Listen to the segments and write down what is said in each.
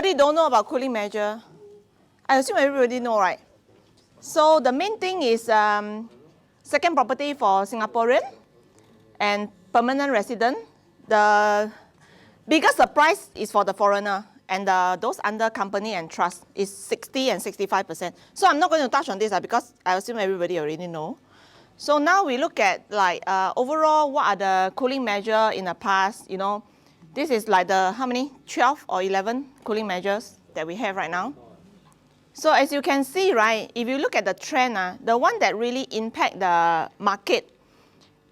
Anybody don't know about cooling measure? I assume everybody know, right? So the main thing is second property for Singaporean and permanent resident. The biggest surprise is for the foreigner, and those under company and trust is 60 and 65%. So I'm not going to touch on this because I assume everybody already know. So now we look at like overall what are the cooling measure in the past, you know. This is like the, how many? 12 or 11 cooling measures that we have right now. So as you can see, right, if you look at the trend, the one that really impact the market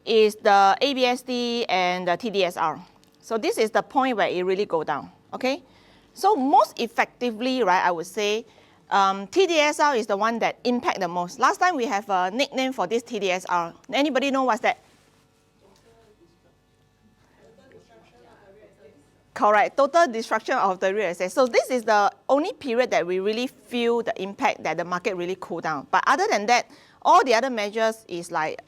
is the ABSD and the TDSR. So this is the point where it really go down, okay? So most effectively, right, I would say, TDSR is the one that impact the most. Last time we have a nickname for this TDSR. Anybody know what's that? Correct, total destruction of the real estate. So this is the only period that we really feel the impact that the market really cool down. But other than that, all the other measures is like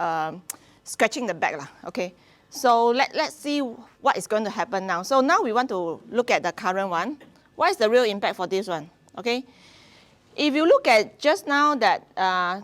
scratching the back, okay? So let's see what is going to happen now. So now we want to look at the current one. What is the real impact for this one, okay? If you look at just now that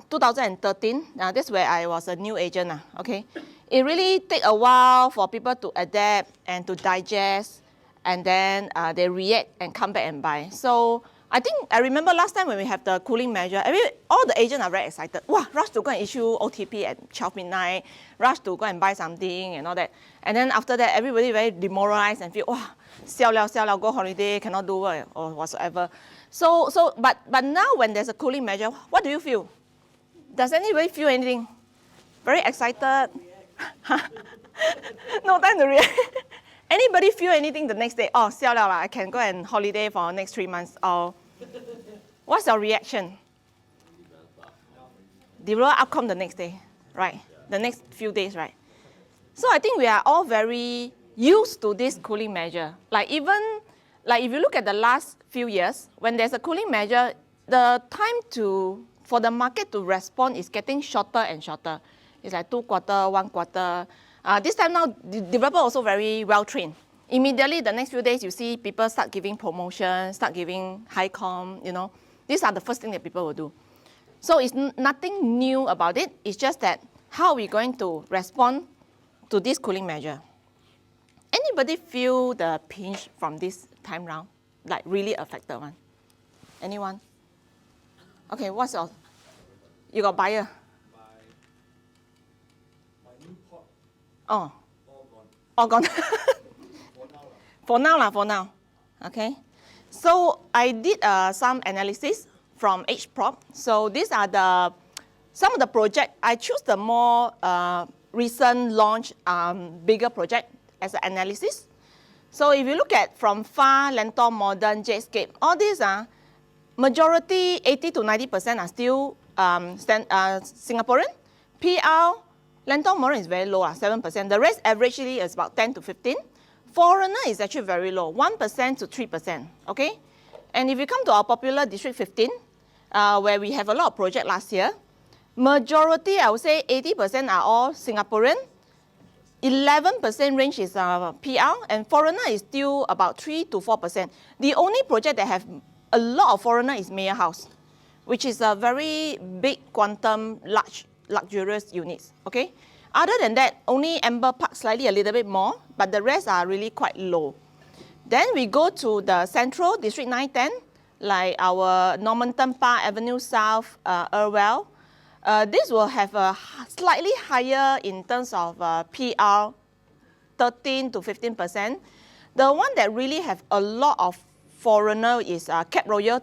2013, that's where I was a new agent, okay? It really take a while for people to adapt and to digest, and then they react and come back and buy. So I remember last time when we have the cooling measure, all the agents are very excited. Wow, rush to go and issue OTP at 12 midnight, rush to go and buy something and all that. And then after that, everybody very demoralized and feel, wow, sell liao, go holiday, cannot do work or whatsoever. But now when there's a cooling measure, what do you feel? Does anybody feel anything? Very excited? No time to react. Anybody feel anything the next day? Oh, sell liao, I can go and holiday for the next 3 months. Or what's your reaction? Develop outcome the next day, right? The next few days, right? So I think we are all very used to this cooling measure. Like even, like if you look at the last few years, when there's a cooling measure, the time for the market to respond is getting shorter and shorter. It's like 2 quarters, 1 quarter. This time now, the developer also very well trained. Immediately, the next few days, you see people start giving promotions, start giving high com, you know. These are the first thing that people will do. So it's nothing new about it. It's just that how we're going to respond to this cooling measure. Anybody feel the pinch from this time round? Like really affected one? Anyone? Okay, what's your, you got buyer? Oh, all gone. For now. Okay. So I did some analysis from HProp. So these are some of the projects. I choose the more recent launch, bigger project as an analysis. So if you look at from far, Lentor, Modern, Jetscape, all these are majority, 80 to 90% are still Singaporean. PR, Lentor Modern is very low, 7%. The rest averagely is about 10 to 15. Foreigner is actually very low, 1% to 3%, okay? And if you come to our popular District 15, where we have a lot of projects last year, majority, I would say 80% are all Singaporean, 11% range is PR, and foreigner is still about 3 to 4%. The only project that have a lot of foreigner is Mayor House, which is a very big quantum, large, luxurious units, okay? Other than that, only Amber Park slightly a little bit more, but the rest are really quite low. Then we go to the Central, District 910, like our Normanton Park, Avenue South, Irwell. This will have a slightly higher in terms of PR, 13 to 15%. The one that really have a lot of foreigner is Cape Royal.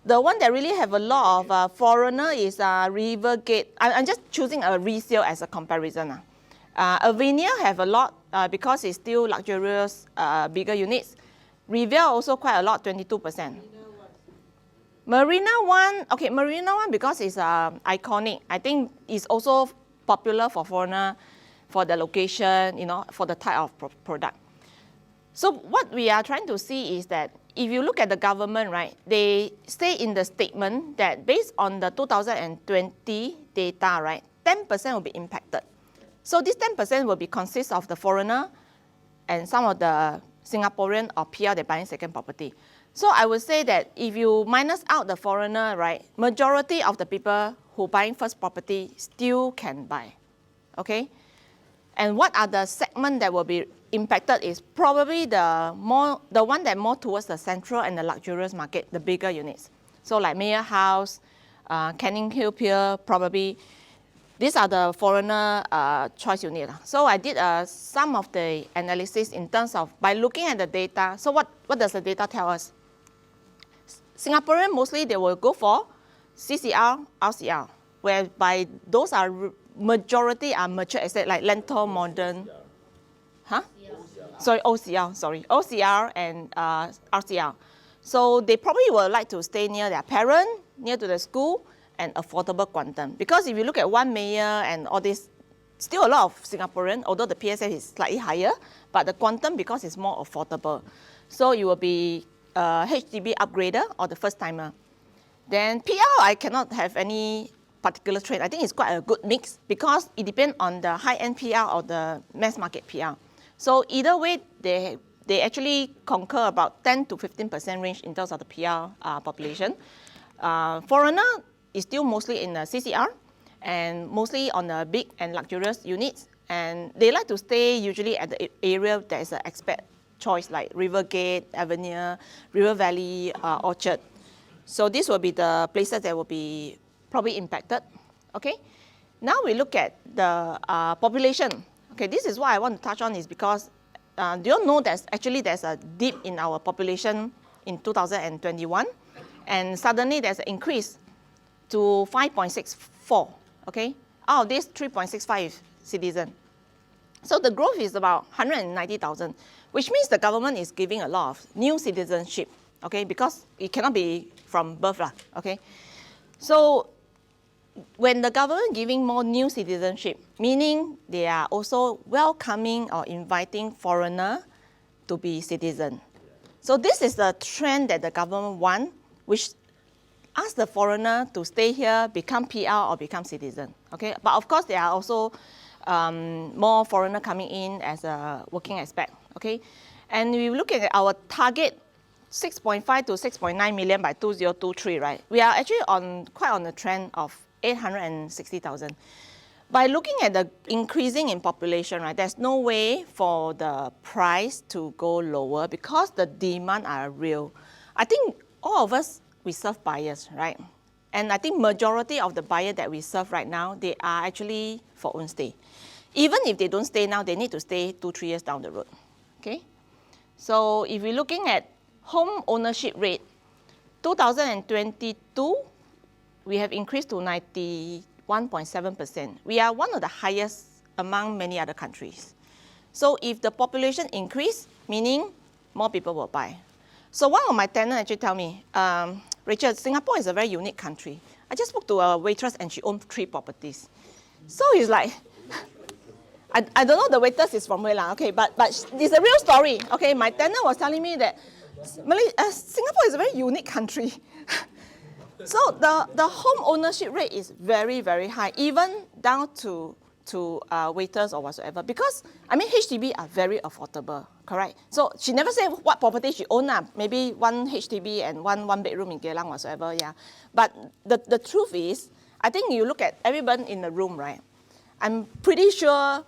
The one that really have a lot of foreigner is Rivergate. I'm just choosing a resale as a comparison. Avinia have a lot because it's still luxurious, bigger units. Riviera also quite a lot, 22%. Marina One, okay, Marina One because it's iconic. I think it's also popular for foreigner, for the location, you know, for the type of product. So what we are trying to see is that if you look at the government, right, they say in the statement that based on the 2020 data, right, 10% will be impacted. So this 10% will be consist of the foreigner and some of the Singaporean or PR that buying second property. So I would say that if you minus out the foreigner, right, majority of the people who buying first property still can buy, okay? And what are the segments that will be impacted is probably the one that more towards the central and the luxurious market, the bigger units. So like Mayor House, Canning Hill Pier, probably these are the foreigner choice unit. So I did some of the analysis in terms of by looking at the data. So what does the data tell us? Singaporean mostly they will go for CCR, RCR, whereby those are majority are mature estate like Lentor, Modern, OCR and RCR. So they probably would like to stay near their parent, near to the school, and affordable quantum. Because if you look at One Mayor and all this, still a lot of Singaporean, although the PSF is slightly higher, but the quantum because it's more affordable. So you will be HDB upgrader or the first timer. Then PR, I cannot have any particular trend. I think it's quite a good mix because it depends on the high-end PR or the mass market PR. So either way, they actually concur about 10 to 15% range in terms of the PR population. Foreigner is still mostly in the CCR and mostly on the big and luxurious units. And they like to stay usually at the area that is an expat choice like Rivergate, Avenue, River Valley, Orchard. So these will be the places that will be probably impacted. Okay. Now we look at the population. Okay, this is what I want to touch on is because do you know there's a dip in our population in 2021 and suddenly there's an increase to 5.64, okay? Out of this, 3.65 citizen. So the growth is about 190,000, which means the government is giving a lot of new citizenship, okay? Because it cannot be from birth, okay? So when the government giving more new citizenship, meaning they are also welcoming or inviting foreigner to be citizen. So this is the trend that the government want, which ask the foreigner to stay here, become PR or become citizen, okay? But of course, there are also more foreigner coming in as a working expat, okay? And we look at our target, 6.5 to 6.9 million by 2023, right? We are actually quite on the trend of 860,000. By looking at the increasing in population, right, there's no way for the price to go lower because the demand are real. I think all of us, we serve buyers, right? And I think majority of the buyer that we serve right now, they are actually for own stay. Even if they don't stay now, they need to stay 2-3 years down the road, okay? So if we're looking at home ownership rate, 2022, we have increased to 91.7%. We are one of the highest among many other countries. So if the population increase, meaning more people will buy. So one of my tenants actually tell me, Rachel, Singapore is a very unique country. I just spoke to a waitress and she owned 3 properties. So he's like, I don't know the waitress is from where, okay, but it's a real story. Okay, my tenant was telling me that Singapore is a very unique country. So the home ownership rate is very, very high, even down to waiters or whatsoever. Because, I mean, HDB are very affordable, correct? So she never said what property she owned, maybe 1 HDB and one bedroom in Geylang whatsoever, yeah. But the truth is, I think you look at everyone in the room, right? I'm pretty sure,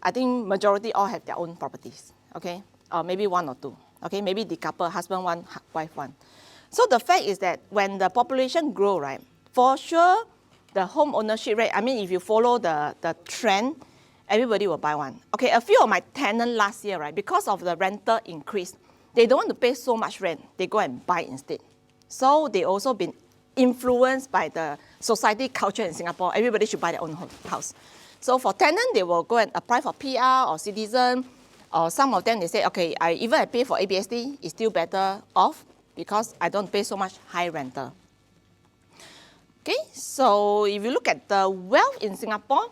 I think majority all have their own properties, okay? Or maybe 1 or 2, okay? Maybe the couple, husband 1, wife 1. So the fact is that when the population grow, right, for sure, the home ownership rate, I mean, if you follow the trend, everybody will buy one. Okay, a few of my tenants last year, right, because of the rental increase, they don't want to pay so much rent. They go and buy instead. So they also been influenced by the society culture in Singapore. Everybody should buy their own house. So for tenants, they will go and apply for PR or citizen, or some of them, they say, okay, I pay for ABSD, it's still better off because I don't pay so much high rental. Okay, so if you look at the wealth in Singapore,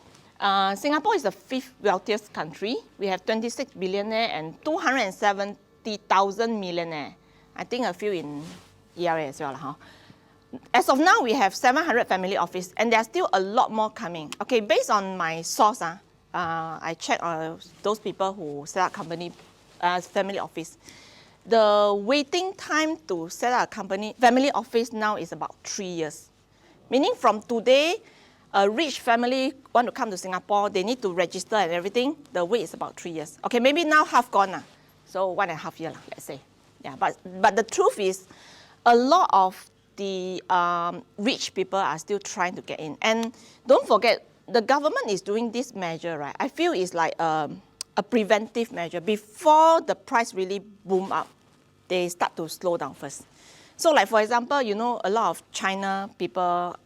Singapore is the 5th wealthiest country. We have 26 billionaire and 270,000 millionaire. I think a few in ERA as well. Huh? As of now, we have 700 family office, and there are still a lot more coming. Okay, based on my source, I checked those people who set up company family office. The waiting time to set up a company, family office now is about 3 years. Meaning from today, a rich family want to come to Singapore, they need to register and everything, the wait is about 3 years. Okay, maybe now half gone, so 1.5 years, let's say. Yeah, but the truth is, a lot of the rich people are still trying to get in. And don't forget, the government is doing this measure, right? I feel it's like a preventive measure. Before the price really boom up, they start to slow down first. So like for example, you know, a lot of China people,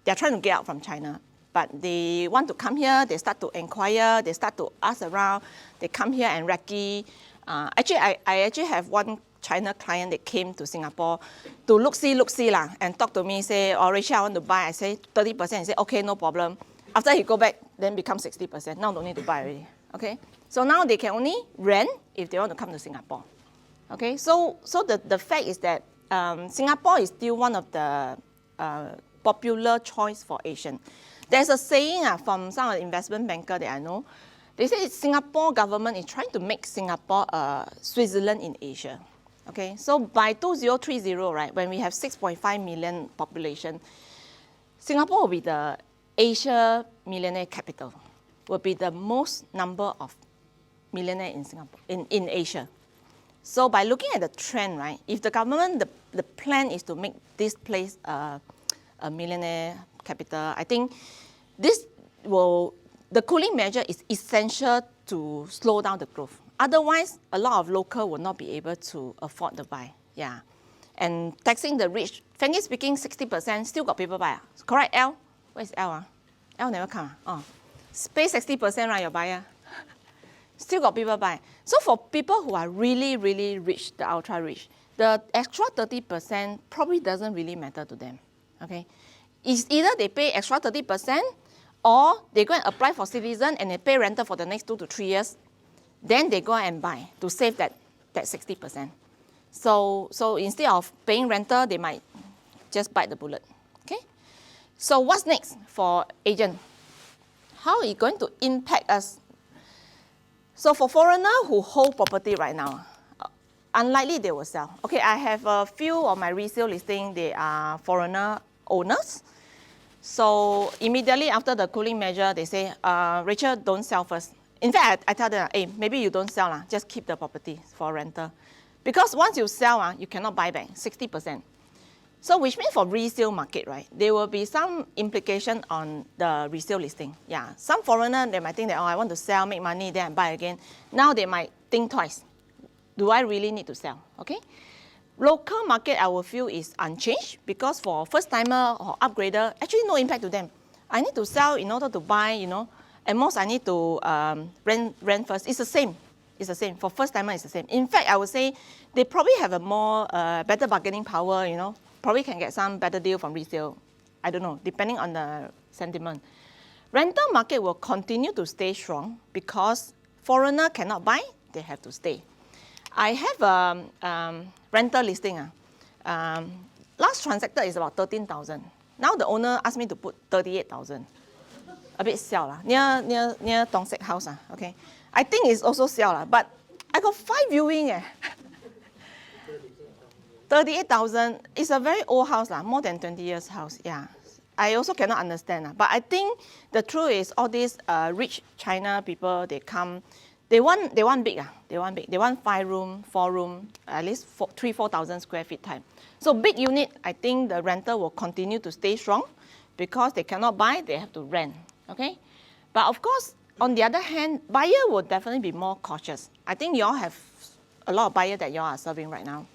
they're trying to get out from China, but they want to come here, they start to inquire, they start to ask around, they come here and recce. Actually, I actually have one China client that came to Singapore to look-see lah, and talk to me, say, oh, Rachel, I want to buy. I say 30%, he say, okay, no problem. After he go back, then become 60%. Now don't need to buy already, okay? So now they can only rent if they want to come to Singapore. Okay, so the fact is that Singapore is still one of the popular choice for Asian. There's a saying from some of the investment banker that I know. They say Singapore government is trying to make Singapore Switzerland in Asia. Okay, so by 2030, right, when we have 6.5 million population, Singapore will be the Asia millionaire capital. Will be the most number of millionaire in Singapore in Asia. So by looking at the trend, right, if the government, the plan is to make this place a millionaire capital, I think the cooling measure is essential to slow down the growth. Otherwise, a lot of local will not be able to afford to buy. Yeah, and taxing the rich, frankly speaking, 60% still got people buy. Correct, L? Where's L? L never come. Oh, pay 60%, right, your buyer. Still got people buy. So for people who are really, really rich, the ultra rich, the extra 30% probably doesn't really matter to them. Okay, it's either they pay extra 30% or they go and apply for citizen and they pay rental for the next 2 to 3 years. Then they go and buy to save that 60%. So instead of paying rental, they might just bite the bullet. Okay. So what's next for agent? How is it going to impact us? So for foreigner who hold property right now, unlikely they will sell. Okay, I have a few of my resale listing, they are foreigner owners. So immediately after the cooling measure, they say, Rachel, don't sell first. In fact, I tell them, hey, maybe you don't sell, just keep the property for rental. Because once you sell, you cannot buy back, 60%. So which means for resale market, right, there will be some implication on the resale listing. Yeah, some foreigner, they might think that, oh, I want to sell, make money, then I buy again. Now they might think twice. Do I really need to sell? Okay. Local market, I will feel is unchanged because for first timer or upgrader, actually no impact to them. I need to sell in order to buy, you know, and most I need to rent first. It's the same. It's the same. For first timer, it's the same. In fact, I would say they probably have a more better bargaining power, you know. Probably can get some better deal from resale. I don't know, depending on the sentiment. Rental market will continue to stay strong because foreigner cannot buy, they have to stay. I have a rental listing. Last transacted is about 13,000. Now the owner asked me to put 38,000. A bit sell lah, near Tong Sek house. Okay, I think it's also sell but I got 5 viewing. 38,000 is a very old house more than 20 years house. Yeah, I also cannot understand but I think the truth is all these rich China people, they come, they want big they want big. They want 5 room, 4 room, at least 3,000-4,000 square feet type. So big unit, I think the rental will continue to stay strong because they cannot buy, they have to rent. Okay, but of course, on the other hand, buyer will definitely be more cautious. I think you all have a lot of buyers that you all are serving right now.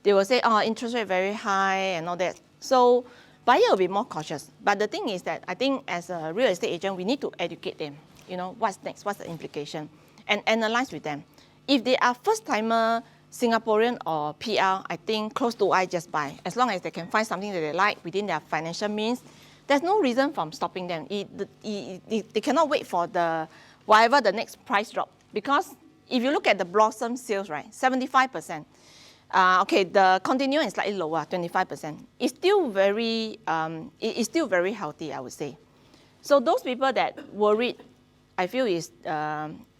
They will say, oh, interest rate very high and all that. So buyer will be more cautious. But the thing is that I think as a real estate agent, we need to educate them. You know, what's next, what's the implication, and analyze with them. If they are first-timer, Singaporean or PR, I think close to eye just buy. As long as they can find something that they like within their financial means, there's no reason from stopping them. They cannot wait for whatever the next price drop. Because if you look at the Blossom sales, right, 75%. Okay, the continuing is slightly lower, 25%. It's still very healthy, I would say. So those people that worried, I feel is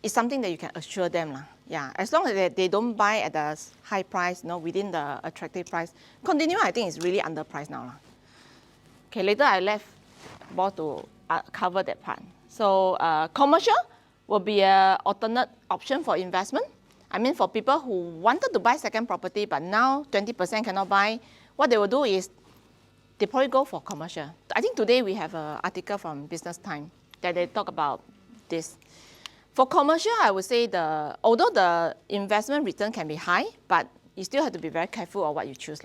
something that you can assure them. Yeah, as long as they don't buy at the high price, within the attractive price. Continue, I think, is really underpriced now. Okay, later I left more to cover that part. So commercial will be an alternate option for investment. I mean, for people who wanted to buy second property, but now 20% cannot buy, what they will do is they probably go for commercial. I think today we have an article from Business Time that they talk about this. For commercial, I would say although the investment return can be high, but you still have to be very careful of what you choose.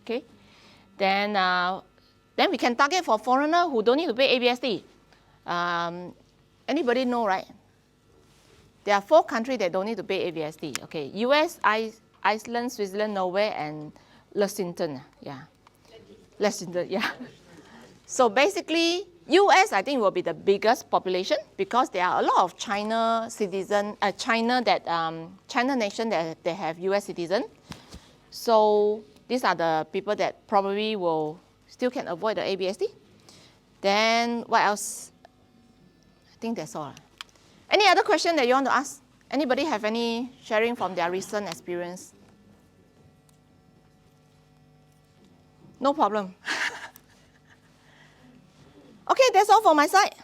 Okay? Then we can target for foreigner who don't need to pay ABSD. Anybody know, right? There are 4 countries that don't need to pay ABSD. Okay, US, Iceland, Switzerland, Norway, and Liechtenstein. Yeah. Liechtenstein, yeah. So basically, US, I think, will be the biggest population because there are a lot of China nation that they have US citizen. So these are the people that probably still can avoid the ABSD. Then what else? I think that's all. Any other question that you want to ask? Anybody have any sharing from their recent experience? No problem. Okay, that's all for my side.